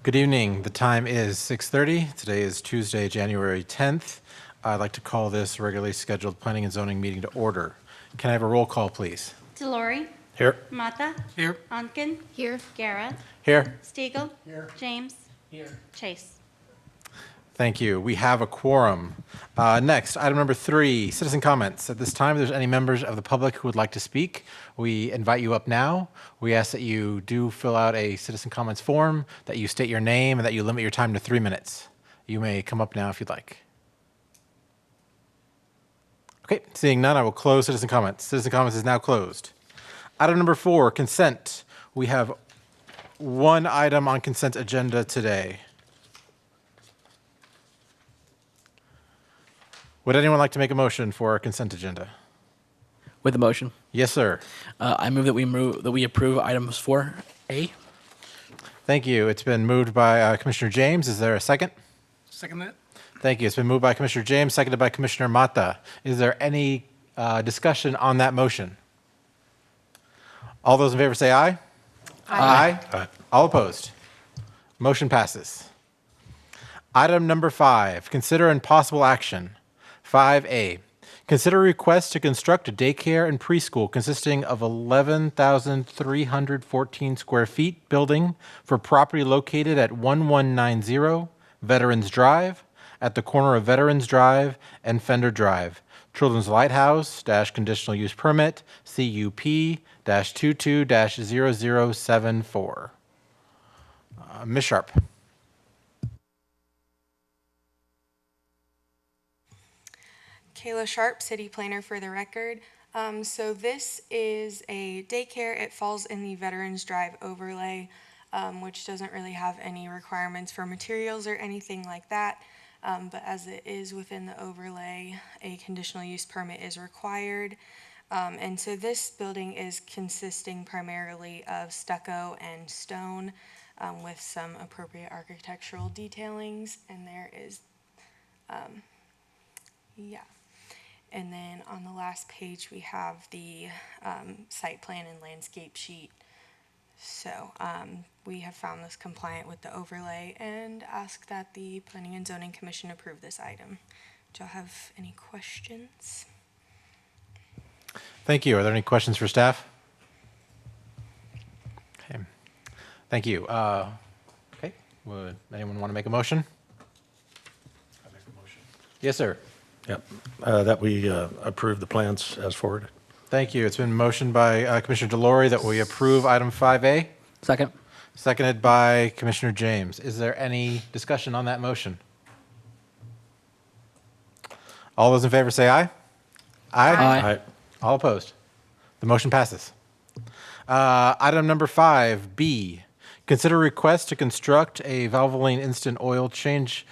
Good evening. The time is 6:30. Today is Tuesday, January 10th. I'd like to call this regularly scheduled planning and zoning meeting to order. Can I have a roll call, please? Delory. Here. Mata. Here. Onken. Here. Garrett. Here. Stiegel. Here. James. Here. Chase. Thank you. We have a quorum. Next, item number 3, citizen comments. At this time, if there's any members of the public who would like to speak, we invite you up now. We ask that you do fill out a citizen comments form, that you state your name, and that you limit your time to 3 minutes. You may come up now if you'd like. Okay, seeing none, I will close citizen comments. Citizen comments is now closed. Item number 4, consent. We have one item on consent agenda today. Would anyone like to make a motion for our consent agenda? With the motion, Yes, sir. I move that we approve items 4A. Thank you. It's been moved by Commissioner James. Is there a second? Second that. Thank you. It's been moved by Commissioner James, seconded by Commissioner Mata. Is there any discussion on that motion? All those in favor say aye. Aye. Aye. All opposed? Motion passes. Item number 5, consider and possible action. 5A, consider a request to construct a daycare and preschool consisting of 11,314 square feet building for property located at 1190 Veterans Drive at the corner of Veterans Drive and Fender Drive. Children's Lighthouse - Conditional Use Permit CUP-22-0074. Ms. Sharp. Kayla Sharp, City Planner for the record. So this is a daycare. It falls in the Veterans Drive overlay, which doesn't really have any requirements for materials or anything like that. But as it is within the overlay, a conditional use permit is required. And so this building is consisting primarily of stucco and stone with some appropriate architectural detailings. And there is, And then on the last page, we have the site plan and landscape sheet. So we have found this compliant with the overlay and ask that the Planning and Zoning Commission approve this item. Do y'all have any questions? Thank you. Are there any questions for staff? Okay. Thank you. Okay. Would anyone want to make a motion? I make a motion. Yes, sir. Yep. That we approve the plans as forwarded. Thank you. It's been motioned by Commissioner Delory that we approve item 5A. Second. Seconded by Commissioner James. Is there any discussion on that motion? All those in favor say aye. Aye. All opposed? The motion passes. Item number 5B, consider request to construct a Valvoline Instant Oil Change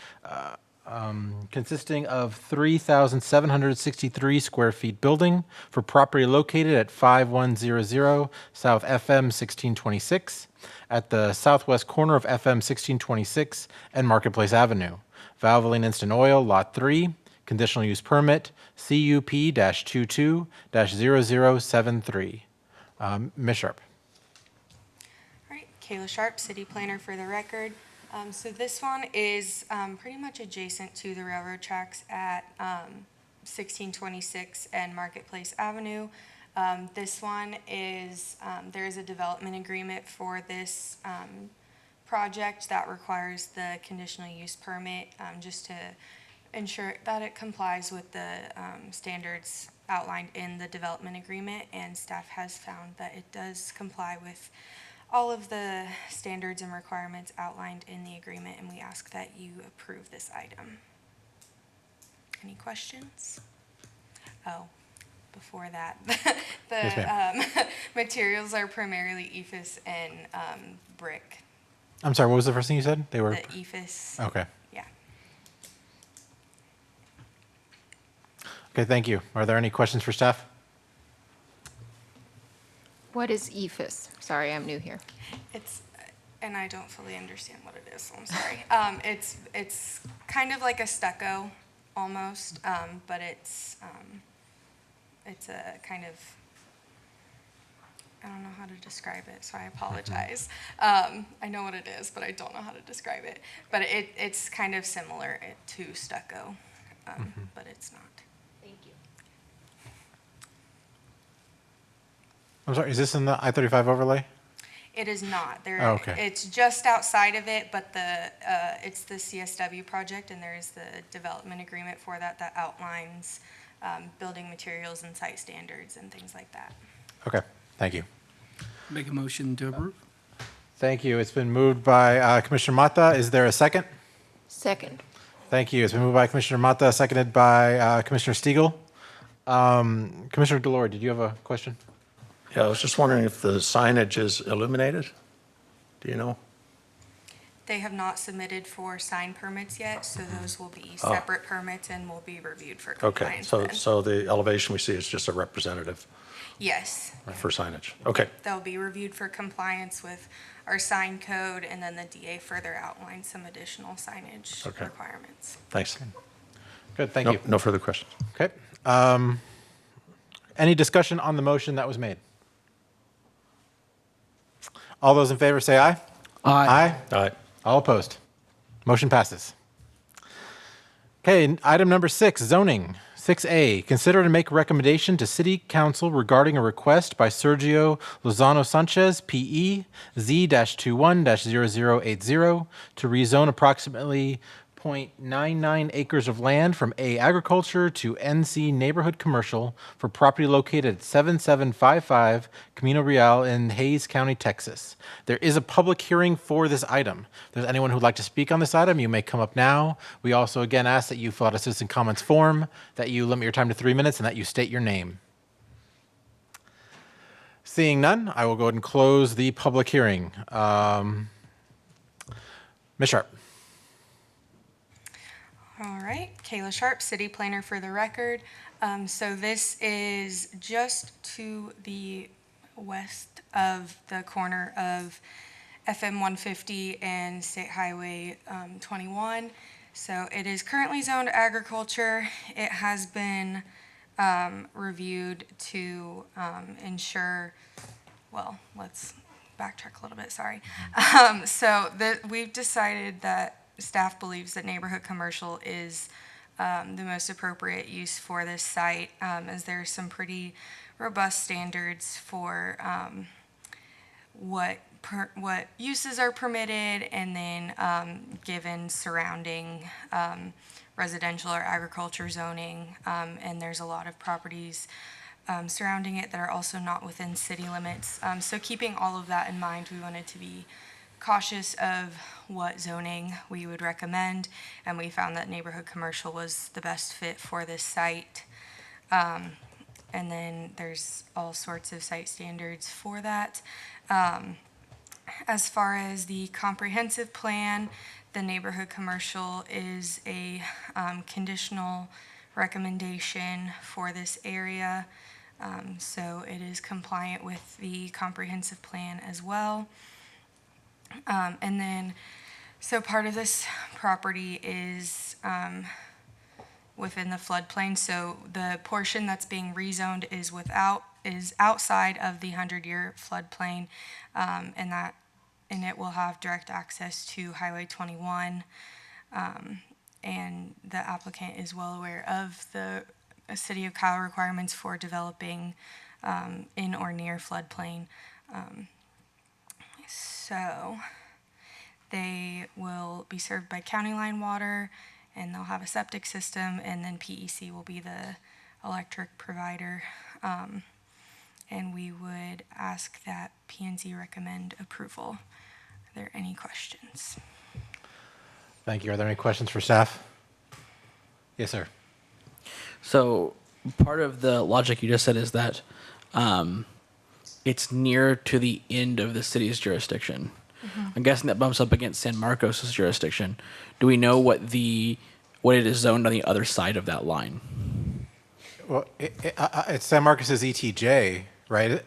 consisting of 3,763 square feet building for property located at 5100 South FM 1626 at the southwest corner of FM 1626 and Marketplace Avenue. Valvoline Instant Oil, Lot 3, Conditional Use Permit, CUP-22-0073. Ms. Sharp. All right, Kayla Sharp, City Planner for the record. So this one is pretty much adjacent to the railroad tracks at 1626 and Marketplace Avenue. This one is, there is a development agreement for this project that requires the conditional use permit just to ensure that it complies with the standards outlined in the development agreement, and staff has found that it does comply with all of the standards and requirements outlined in the agreement, and we ask that you approve this item. Any questions? Oh, before that, the Yes, materials are primarily ephes and brick. I'm sorry, what was the first thing you said? They were. The ephes. Okay. Yeah. Okay, thank you. Are there any questions for staff? What is ephes? Sorry, I'm new here. It's, and I don't fully understand what it is, so I'm sorry. It's kind of like a stucco almost, but it's a kind of, I don't know how to describe it, so I apologize. I know what it is, but I don't know how to describe it. But it's kind of similar to stucco, but it's not. Thank you. I'm sorry, is this in the I-35 overlay? It is not. There. Oh, okay. It's just outside of it, but it's the CSW project, and there is the development agreement for that outlines building materials and site standards and things like that. Okay, thank you. Make a motion to approve? Thank you. It's been moved by Commissioner Mata. Is there a second? Second. Thank you. It's been moved by Commissioner Mata, seconded by Commissioner Stiegel. Commissioner Delore, did you have a question? Yeah, I was just wondering if the signage is illuminated? Do you know? They have not submitted for sign permits yet, so those will be separate permits and will be reviewed for Okay, compliance. so, then. so the elevation we see is just a representative Yes, for signage? Okay, they'll be reviewed for compliance with our sign code, and then the DA further outlines some additional signage Okay. requirements. thanks. Good, thank No, you. no further questions. Okay. Any discussion on the motion that was made? All those in favor say aye. Aye. All right, All opposed? Motion passes. Okay, item number 6, zoning. 6A, consider to make recommendation to City Council regarding a request by Sergio Lozano-Sanchez, PE, Z-21-0080, to rezone approximately .99 acres of land from A agriculture to NC neighborhood commercial for property located at 7755 Camino Real in Hayes County, Texas. There is a public hearing for this item. If there's anyone who'd like to speak on this item, you may come up now. We also again ask that you fill out a citizen comments form, that you limit your time to 3 minutes, and that you state your name. Seeing none, I will go ahead and close the public hearing. Ms. Sharp. All right, Kayla Sharp, city planner for the record. So this is just to the west of the corner of FM 150 and State Highway 21. So it is currently zoned agriculture. It has been reviewed to ensure, well, let's backtrack a little bit, sorry. We've decided that staff believes that neighborhood commercial is the most appropriate use for this site, as there are some pretty robust standards for what uses are permitted, and then given surrounding residential or agriculture zoning, and there's a lot of properties surrounding it that are also not within city limits. So keeping all of that in mind, we wanted to be cautious of what zoning we would recommend, and we found that neighborhood commercial was the best fit for this site. And then there's all sorts of site standards for that. As far as the comprehensive plan, the neighborhood commercial is a conditional recommendation for this area. So it is compliant with the comprehensive plan as well. And then, so part of this property is within the floodplain. So the portion that's being rezoned is outside of the 100-year floodplain, and it will have direct access to Highway 21. And the applicant is well aware of the City of Kyle requirements for developing in or near floodplain. So they will be served by county line water, and they'll have a septic system, and then PEC will be the electric provider. And we would ask that P&Z recommend approval. Are there any questions? Thank you. Are there any questions for staff? Yes, sir. So part of the logic you just said is that it's near to the end of the city's jurisdiction. I'm guessing that bumps up against San Marcos' jurisdiction. Do we know what it is zoned on the other side of that line? Well, it's San Marcos's ETJ, right?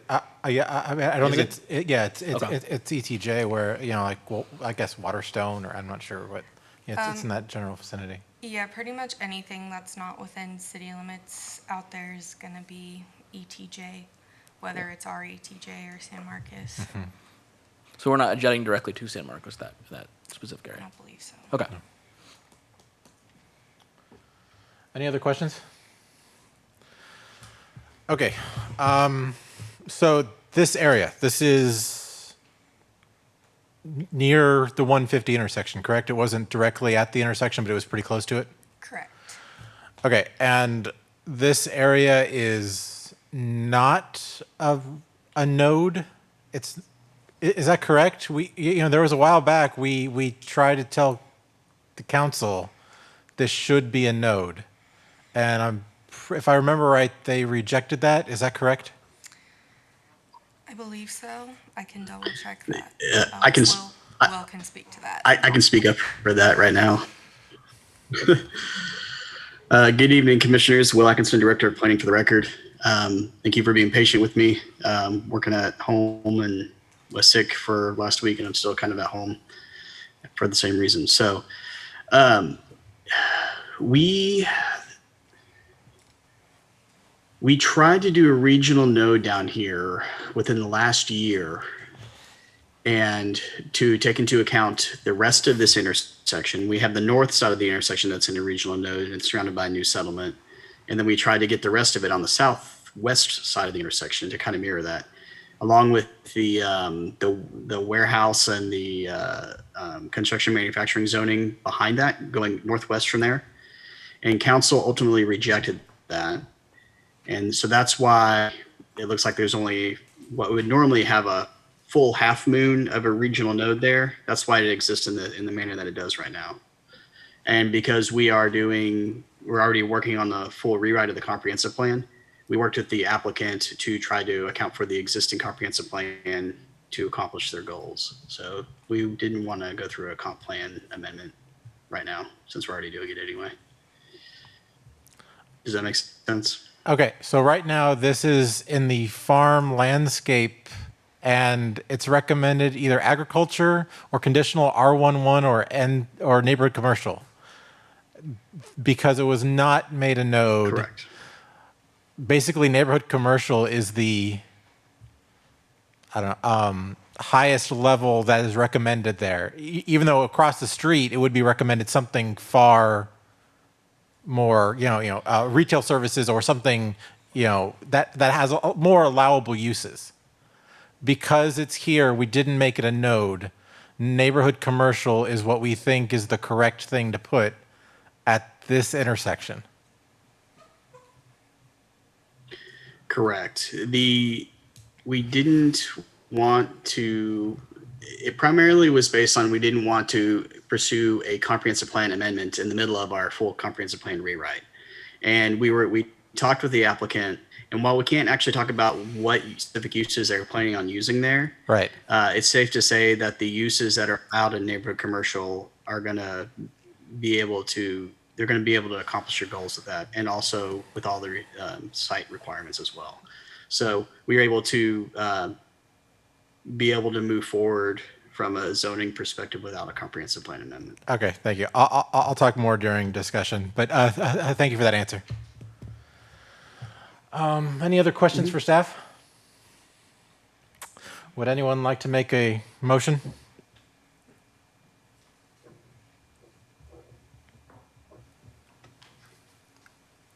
Yeah, I mean, I don't Is think it's Okay. it's ETJ where, well, I guess Waterstone, or I'm not sure what. Yeah, it's in that general vicinity. Yeah, pretty much anything that's not within city limits out there is going to be ETJ whether it's RETJ or San Marcos. So we're not jetting directly to San Marcos, that specific I area. don't believe so. Okay. Any other questions? Okay. So this area, this is near the 150 intersection, correct? It wasn't directly at the intersection, but it was pretty close to it? Correct. Okay, and this area is not a node? Is that correct? There was a while back, we tried to tell the council this should be a node. And if I remember right, they rejected that. Is that correct? I believe so. I can double check that. I can. Will can speak to that. I can speak up for that right now. Good evening, commissioners. Will Atkinson, Director of Planning for the record. Thank you for being patient with me. Working at home and was sick for last week, and I'm still kind of at home for the same reason. So we tried to do a regional node down here within the last year, and to take into account the rest of this intersection. We have the north side of the intersection that's in a regional node, and it's surrounded by a new settlement. And then we tried to get the rest of it on the southwest side of the intersection to kind of mirror that, along with the warehouse and the construction manufacturing zoning behind that, going northwest from there. And council ultimately rejected that. And so that's why it looks like there's only what would normally have a full half moon of a regional node there. That's why it exists in the manner that it does right now. And because we're already working on the full rewrite of the comprehensive plan, we worked with the applicant to try to account for the existing comprehensive plan to accomplish their goals. So we didn't want to go through a comp plan amendment right now, since we're already doing it anyway. Does that make sense? Okay, so right now this is in the farm landscape, and it's recommended either agriculture or conditional R11 or neighborhood commercial, because it was not made a node. Correct. Basically, neighborhood commercial is the highest level that is recommended there. Even though across the street it would be recommended something far more, retail services or something, that has more allowable uses. Because it's here, we didn't make it a node. Neighborhood commercial is what we think is the correct thing to put at this intersection. Correct. We didn't want to, it primarily was based on we didn't want to pursue a comprehensive plan amendment in the middle of our full comprehensive plan rewrite. And we talked with the applicant, and while we can't actually talk about what specific uses they're planning on using there, Right. It's safe to say that the uses that are out in neighborhood commercial are going to be able to accomplish your goals with that, and also with all the site requirements as well. So we were able to be able to move forward from a zoning perspective without a comprehensive plan amendment. Okay, thank you. I'll talk more during discussion, but thank you for that answer. Any other questions for staff? Would anyone like to make a motion?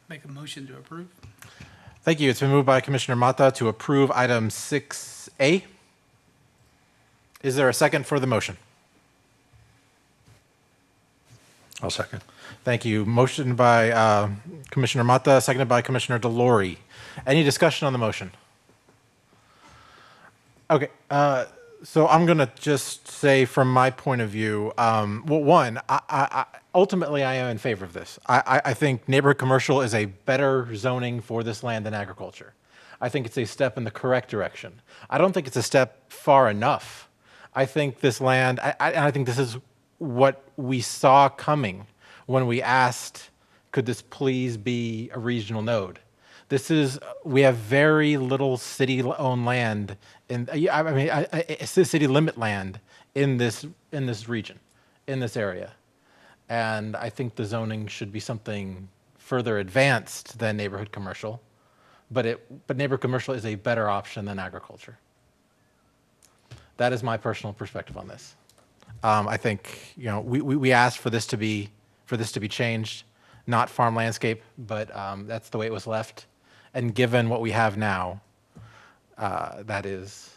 Make a motion to approve. Thank you. It's been moved by Commissioner Mata to approve item 6A. Is there a second for the motion? I'll second. Thank you. Motion by Commissioner Mata, seconded by Commissioner DeLore. Any discussion on the motion? Okay, so I'm going to just say from my point of view, ultimately I am in favor of this. I think neighborhood commercial is a better zoning for this land than agriculture. I think it's a step in the correct direction. I don't think it's a step far enough. I think this land, I think this is what we saw coming when we asked, could this please be a regional node? We have very little city-owned land, it's the city limit land in this region, in this area. And I think the zoning should be something further advanced than neighborhood commercial. but neighbor commercial is a better option than agriculture. That is my personal perspective on this. I think, we asked for this to be changed, not farm landscape, but that's the way it was left. And given what we have now, that is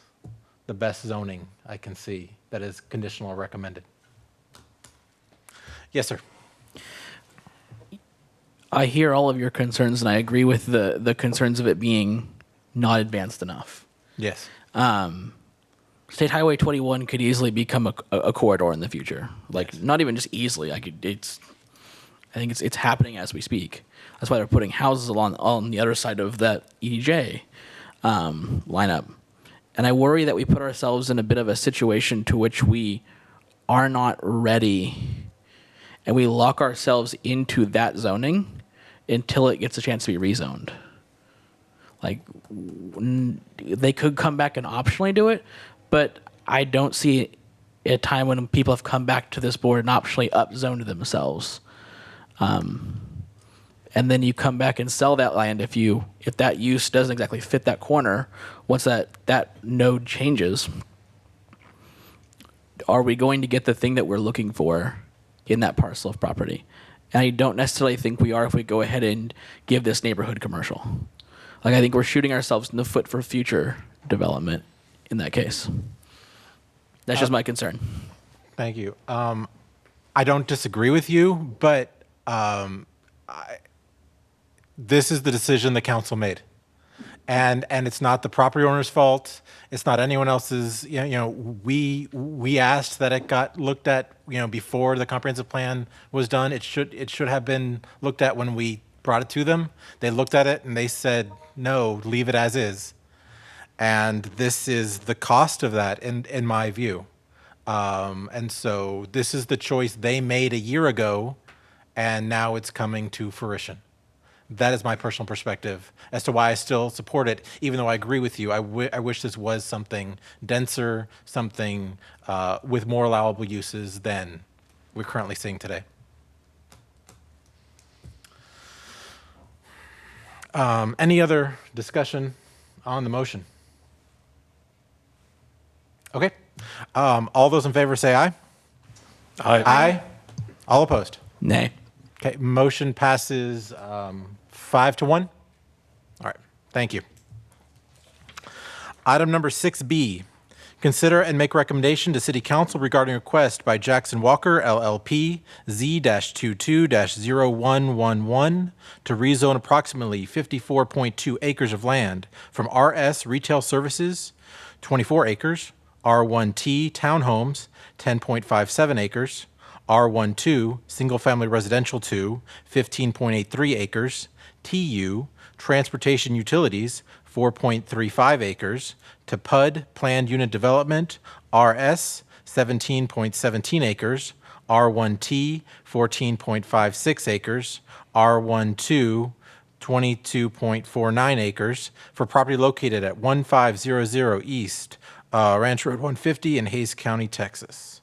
the best zoning I can see that is conditional or recommended. Yes, sir. I hear all of your concerns, and I agree with the concerns of it being not advanced enough. Yes. State Highway 21 could easily become a corridor in the future. Like, not even just easily. I think it's happening as we speak. That's why they're putting houses on the other side of that EDJ lineup. And I worry that we put ourselves in a bit of a situation to which we are not ready, and we lock ourselves into that zoning until it gets a chance to be rezoned. Like, they could come back and optionally do it, but I don't see a time when people have come back to this board and optionally upzoned themselves. And then you come back and sell that land if that use doesn't exactly fit that corner. Once that node changes, are we going to get the thing that we're looking for in that parcel of property? And I don't necessarily think we are if we go ahead and give this neighborhood commercial. Like, I think we're shooting ourselves in the foot for future development in that case. That's just my concern. Thank you. I don't disagree with you, but this is the decision the council made, and it's not the property owner's fault. It's not anyone else's. We asked that it got looked at before the comprehensive plan was done. It should have been looked at when we brought it to them. They looked at it and they said no, leave it as is. And this is the cost of that in my view. And so this is the choice they made a year ago, and now it's coming to fruition. That is my personal perspective as to why I still support it, even though I agree with you. I wish this was something denser, something with more allowable uses than we're currently seeing today. Any other discussion on the motion? Okay. All those in favor say aye. Aye. Aye. All opposed? Nay. Okay, motion passes 5-1. All right, thank you. Item number 6B, consider and make recommendation to City Council regarding request by Jackson Walker LLP Z-22-0111 to rezone approximately 54.2 acres of land from RS Retail Services, 24 acres, R1T Townhomes, 10.57 acres, R12 Single Family Residential 2, 15.83 acres, TU Transportation Utilities, 4.35 acres, to PUD Planned Unit Development, RS 17.17 acres, R1T 14.56 acres, R12 22.49 acres for property located at 1500 East Ranch Road 150 in Hays County, Texas.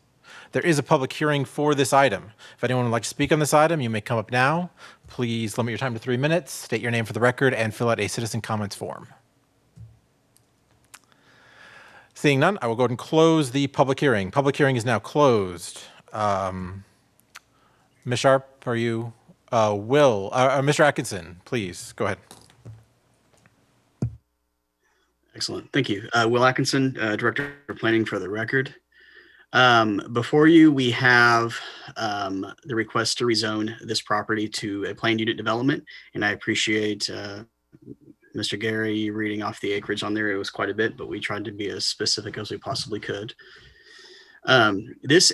There is a public hearing for this item. If anyone would like to speak on this item, you may come up now. Please limit your time to 3 minutes, state your name for the record, and fill out a citizen comments form. Seeing none, I will go ahead and close the public hearing. Public hearing is now closed. Ms. Sharp, are you? Mr. Atkinson, please go ahead. Excellent. Thank you. Will Atkinson, Director of Planning for the record. Before you, we have the request to rezone this property to a planned unit development, and I appreciate Mr. Gary reading off the acreage on there. It was quite a bit, but we tried to be as specific as we possibly could. This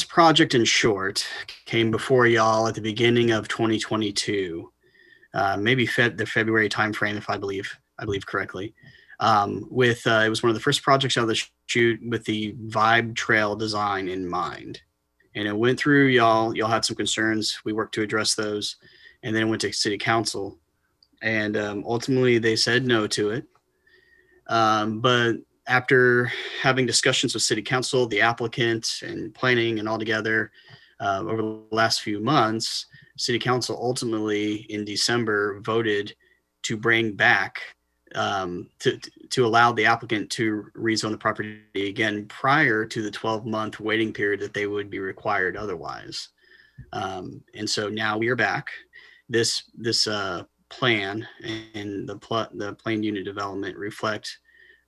project, in short, came before y'all at the beginning of 2022, maybe the February timeframe, if I believe correctly. It was one of the first projects out of the chute with the Vibe Trail design in mind, and it went through y'all. Y'all had some concerns. We worked to address those, and then it went to City Council, and ultimately they said no to it. But after having discussions with City Council, the applicant, and planning, and all together over the last few months, City Council ultimately in December voted to bring back to allow the applicant to rezone the property again prior to the 12-month waiting period that they would be required otherwise. And so now we are back. This plan and the planned unit development reflect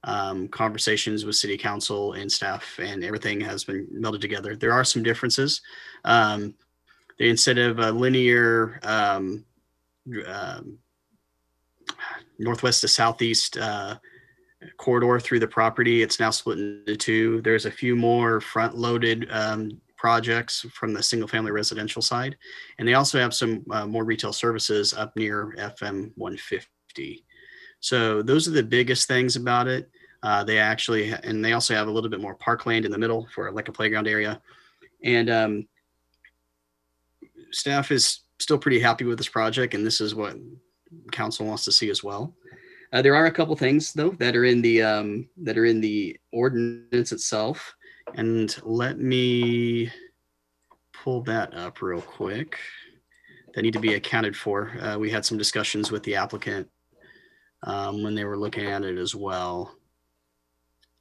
conversations with city council and staff, and everything has been melded together. There are some differences. Instead of a linear northwest to southeast corridor through the property, it's now split into two. There's a few more front-loaded projects from the single-family residential side, and they also have some more retail services up near FM 150. So those are the biggest things about it. They also have a little bit more parkland in the middle for like a playground area, and staff is still pretty happy with this project, and this is what council wants to see as well. There are a couple things though that are in the ordinance itself, and let me pull that up real quick. That need to be accounted for. We had some discussions with the applicant when they were looking at it as well,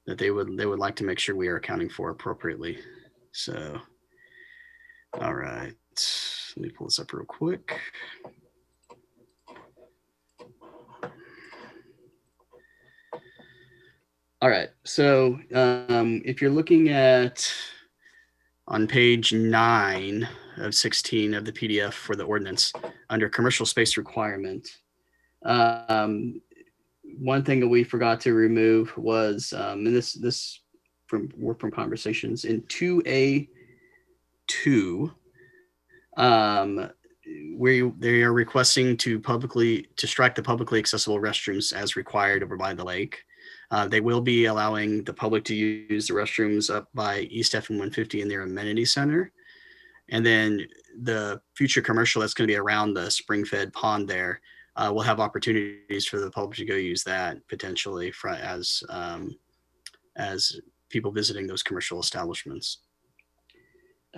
that they would like to make sure we are accounting for appropriately. So, all right, let me pull this up real quick. All right, so if you're looking at on page 9 of 16 of the PDF for the ordinance under commercial space requirement, one thing that we forgot to remove was, and this from conversations in 2A2, where they are requesting to strike the publicly accessible restrooms as required over by the lake. They will be allowing the public to use the restrooms up by East FM 150 in their amenity center. And then the future commercial that's going to be around the spring-fed pond there will have opportunities for the public to go use that potentially as people visiting those commercial establishments.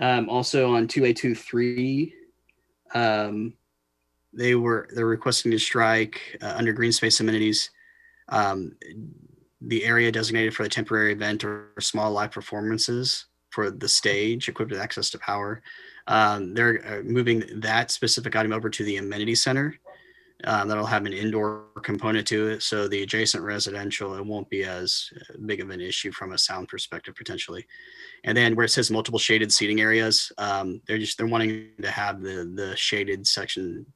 Also on 2A23, they're requesting to strike under green space amenities the area designated for the temporary event or small live performances for the stage equipped with access to power. They're moving that specific item over to the amenity center. That'll have an indoor component to it. So the adjacent residential, it won't be as big of an issue from a sound perspective potentially. And then where it says multiple shaded seating areas, they're wanting to have the shaded section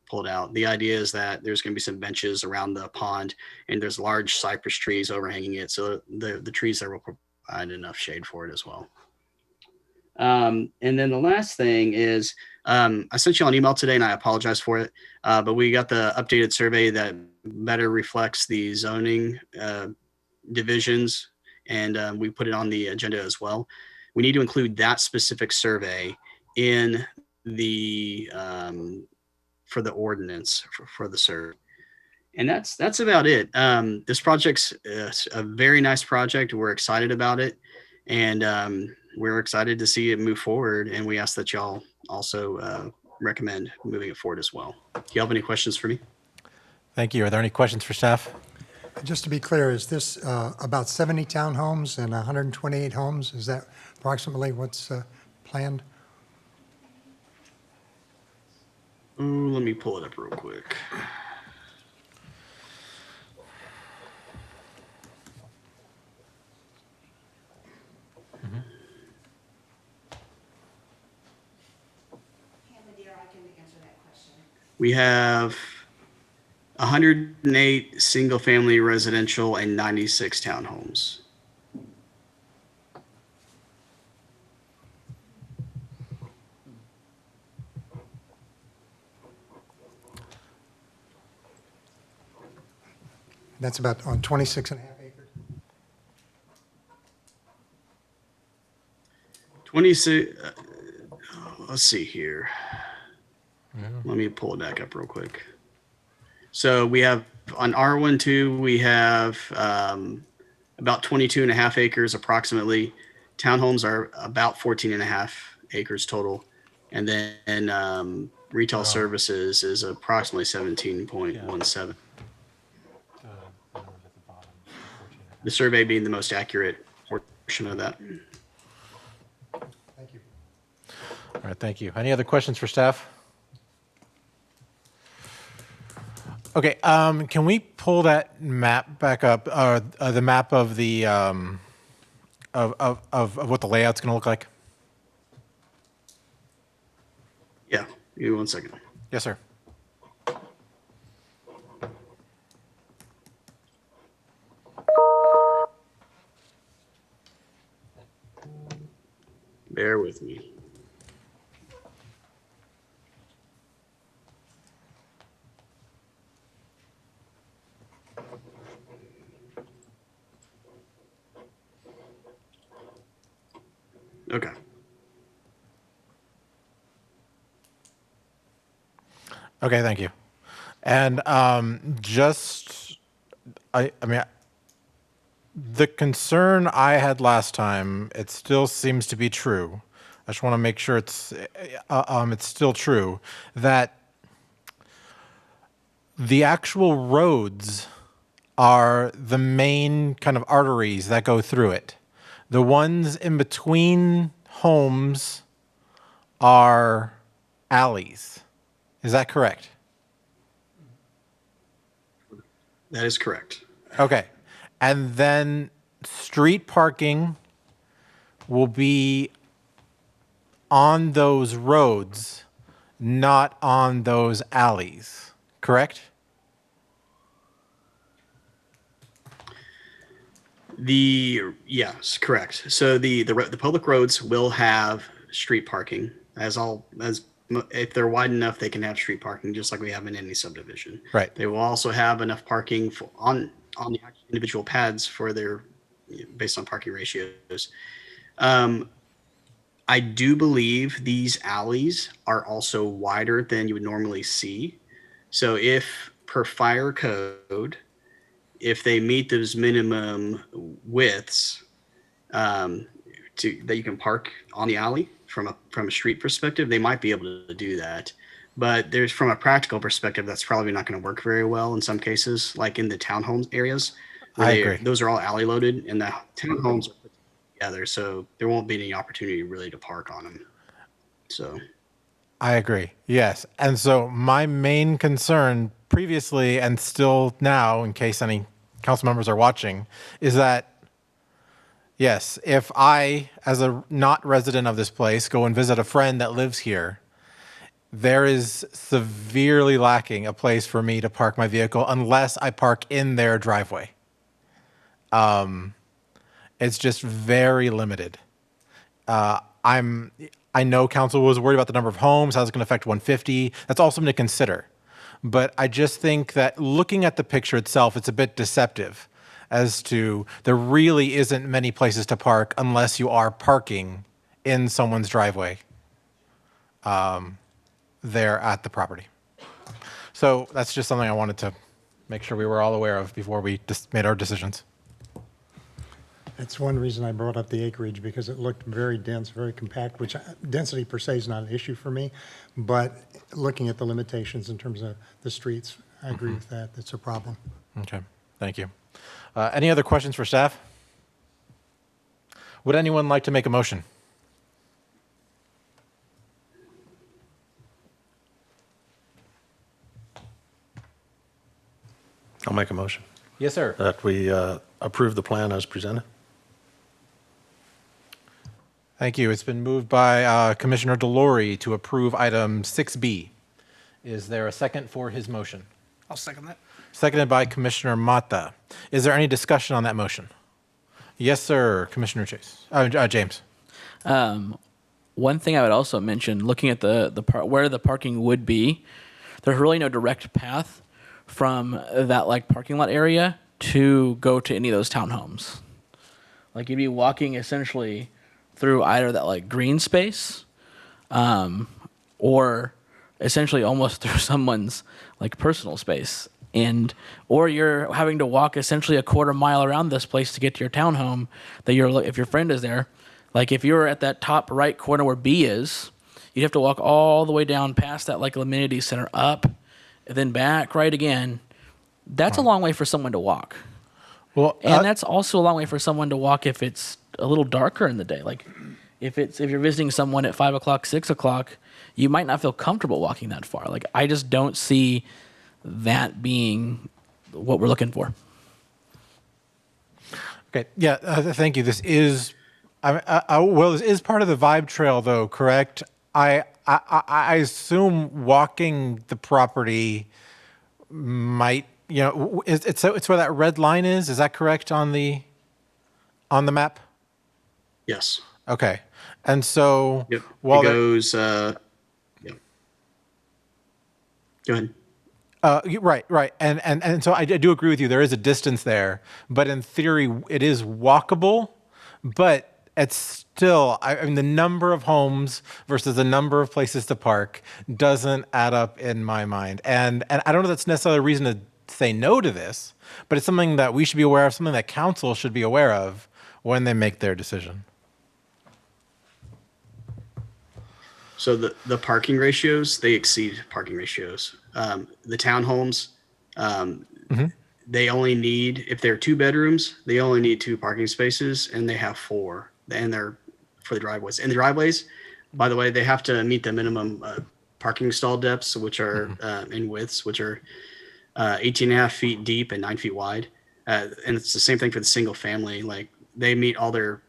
pulled out. The idea is that there's going to be some benches around the pond, and there's large cypress trees overhanging it. So the trees there will provide enough shade for it as well. And then the last thing is, I sent you an email today and I apologize for it, but we got the updated survey that better reflects the zoning divisions, and we put it on the agenda as well. We need to include that specific survey in the for the ordinance for the survey. And that's about it. This project's a very nice project. We're excited about it, and we're excited to see it move forward. And we ask that y'all also recommend moving it forward as well. Do you have any questions for me? Thank you. Are there any questions for staff? Just to be clear, is this about 70 townhomes and 128 homes? Is that approximately what's planned? Ooh, let me pull it up real quick. We have 108 single-family residential and 96 townhomes. That's about on 26 and a half acres. 26. Let's see here. Let me pull it back up real quick. So we have on R12, we have about 22 and a half acres approximately. Townhomes are about 14 and a half acres total. And then retail services is approximately 17.17. the survey being the most accurate portion of that. Thank you. All right, thank you. Any other questions for staff? Okay, can we pull that map back up, the map of the, of what the layout's gonna look like? Yeah, give me 1 second. Yes, sir. Bear with me. Okay. Okay, thank you. And the concern I had last time, it still seems to be true. I just want to make sure it's still true that the actual roads are the main kind of arteries that go through it. The ones in between homes are alleys. Is that correct? That is correct. Okay. And then street parking will be on those roads, not on those alleys, correct? Yes, correct. So the public roads will have street parking if they're wide enough, they can have street parking just like we have in any subdivision. Right. They will also have enough parking on the individual pads based on parking ratios. I do believe these alleys are also wider than you would normally see. So if per fire code, if they meet those minimum widths that you can park on the alley from a street perspective, they might be able to do that. But from a practical perspective, that's probably not going to work very well in some cases, like in the townhomes areas. I agree. Those are all alley loaded, and the townhomes are put together, so there won't be any opportunity really to park on them. So I agree. Yes. And so my main concern previously and still now, in case any council members are watching, is that yes, if I, as a not resident of this place, go and visit a friend that lives here, there is severely lacking a place for me to park my vehicle unless I park in their driveway. It's just very limited. I know council was worried about the number of homes, how it's going to affect 150. That's all something to consider. But I just think that looking at the picture itself, it's a bit deceptive as to there really isn't many places to park unless you are parking in someone's driveway there at the property. So that's just something I wanted to make sure we were all aware of before we just made our decisions. That's one reason I brought up the acreage, because it looked very dense, very compact, which density per se is not an issue for me. But looking at the limitations in terms of the streets, I agree with that. That's a problem. Okay, thank you. Any other questions for staff? Would anyone like to make a motion? I'll make a motion Yes, sir. that we approve the plan as presented. Thank you. It's been moved by Commissioner Delory to approve item 6B. Is there a second for his motion? I'll second that. Seconded by Commissioner Mata. Is there any discussion on that motion? Yes, sir. Commissioner James. One thing I would also mention, looking at where the parking would be, there's really no direct path from that parking lot area to go to any of those townhomes. You'd be walking essentially through either that green space, or essentially almost through someone's personal space, or you're having to walk essentially a quarter mile around this place to get to your townhome if your friend is there. If you're at that top right corner where B is, you'd have to walk all the way down past that amenity center up, and then back right again. That's a long way for someone to walk. Well, And that's also a long way for someone to walk if it's a little darker in the day. Like if you're visiting someone at 5 o'clock, 6 o'clock, you might not feel comfortable walking that far. Like I just don't see that being what we're looking for. okay, yeah, thank you. This is, well, this is part of the vibe trail, though, correct? I assume walking the property might, it's where that red line is. Is that correct on the map? Yes. Okay, and so Yep. while It goes, yep. Go ahead. right, and so I do agree with you. There is a distance there, but in theory, it is walkable. But it's still, I mean, the number of homes versus the number of places to park doesn't add up in my mind. And I don't know if that's necessarily a reason to say no to this, but it's something that we should be aware of, something that council should be aware of when they make their decision. So the parking ratios, they exceed parking ratios. The townhomes, they only need, if they're 2 bedrooms, they only need 2 parking spaces, and they have 4, and they're for the driveways. And the driveways, by the way, they have to meet the minimum parking stall depths, which are in widths, which are 18 and a half feet deep and 9 feet wide. And it's the same thing for the single family. Like they meet all their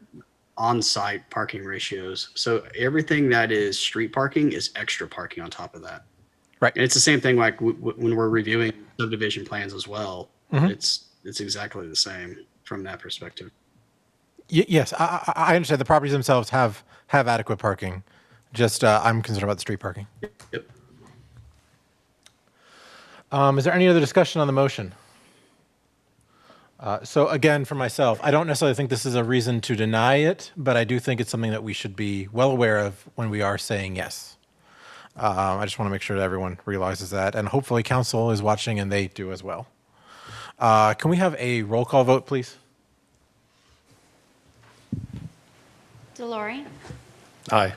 on-site parking ratios. So everything that is street parking is extra parking on top of that. Right. And it's the same thing like when we're reviewing subdivision plans as well. It's exactly the same from that perspective. Yes, I understand the properties themselves have adequate parking. Just I'm concerned about the street parking. Yep. Is there any other discussion on the motion? So again, for myself, I don't necessarily think this is a reason to deny it, but I do think it's something that we should be well aware of when we are saying yes. I just want to make sure that everyone realizes that, and hopefully council is watching and they do as well. Can we have a roll call vote, please? Delory, Aye.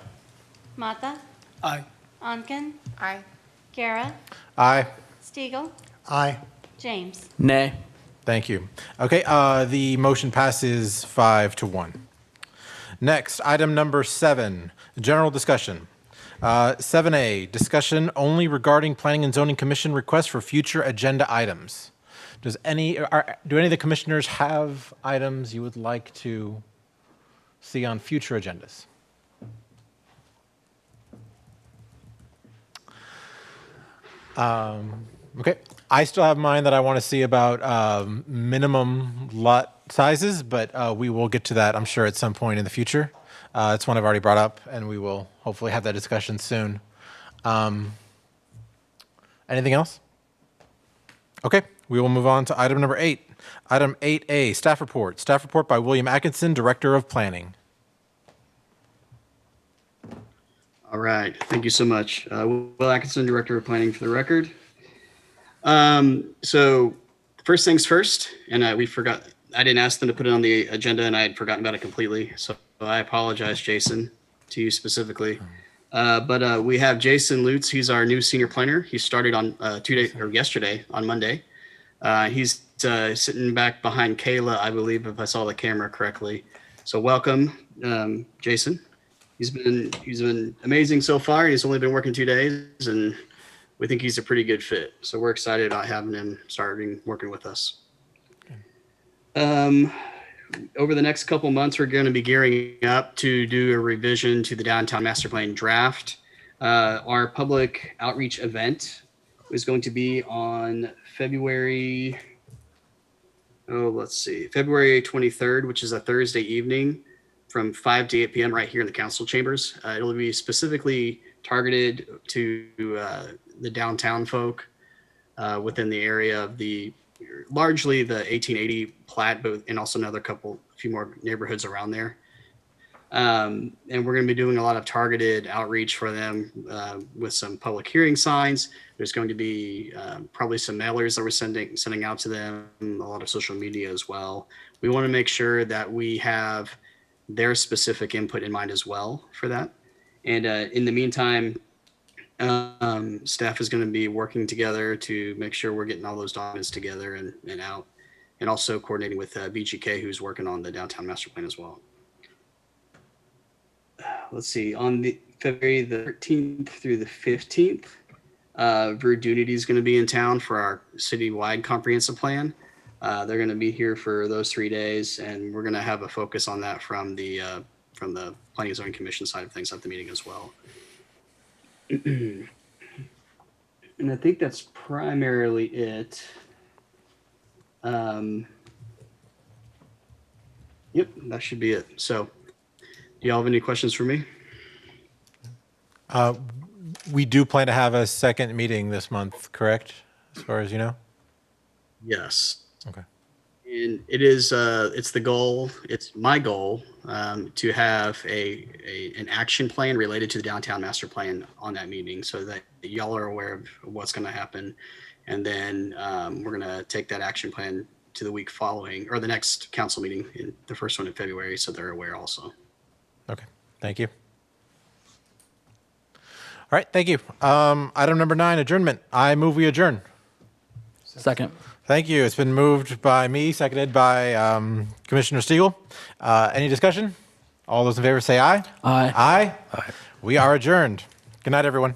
Mata, Aye. Onken, Aye. Kara, Aye. Stiegel, Aye. James. Nay. Thank you. Okay, the motion passes 5-1. Next, item number 7, general discussion. 7A, discussion only regarding Planning and Zoning Commission requests for future agenda items. Do any of the commissioners have items you would like to see on future agendas? Okay, I still have mine that I want to see about minimum lot sizes, but we will get to that, I'm sure, at some point in the future. It's one I've already brought up, and we will hopefully have that discussion soon. Anything else? Okay, we will move on to item number 8. Item 8A, staff report. Staff report by William Atkinson, Director of Planning. All right. Thank you so much. Will Atkinson, Director of Planning for the record. So first things first, and we forgot, I didn't ask them to put it on the agenda and I had forgotten about it completely. So I apologize, Jason, to you specifically. But we have Jason Lutz. He's our new senior planner. He started on yesterday on Monday. He's sitting back behind Kayla, I believe, if I saw the camera correctly. So welcome, Jason. He's been amazing so far. He's only been working 2 days, and we think he's a pretty good fit. So we're excited about having him starting working with us. Over the next couple months, we're going to be gearing up to do a revision to the downtown master plan draft. Our public outreach event is going to be on February 23rd, which is a Thursday evening from 5 to 8 p.m. right here in the council chambers. It'll be specifically targeted to the downtown folk within the area of largely the 1880 plat, but and also a few more neighborhoods around there. And we're going to be doing a lot of targeted outreach for them with some public hearing signs. There's going to be probably some mailers that we're sending out to them, a lot of social media as well. We want to make sure that we have their specific input in mind as well for that. And in the meantime, staff is going to be working together to make sure we're getting all those documents together and out. and also coordinating with VGK, who's working on the downtown master plan as well. Let's see, on the February the 13th through the 15th, Verdunity is going to be in town for our citywide comprehensive plan. They're going to be here for those 3 days, and we're going to have a focus on that from the Planning and Zoning Commission side of things at the meeting as well. And I think that's primarily it. Yep, that should be it. So, do y'all have any questions for me? We do plan to have a second meeting this month, correct? As far as you know? Yes. Okay. And it is, it's the goal, it's my goal, to have an action plan related to the downtown master plan on that meeting so that y'all are aware of what's going to happen. And then we're going to take that action plan to the week following, or the next council meeting, in the first one in February, so they're aware also. Okay. Thank you. All right. Thank you. Item number 9, adjournment. I move we adjourn. Second. Thank you. It's been moved by me, seconded by Commissioner Stiegel. Any discussion? All those in favor say aye. Aye. Aye. Aye. We are adjourned. Good night, everyone.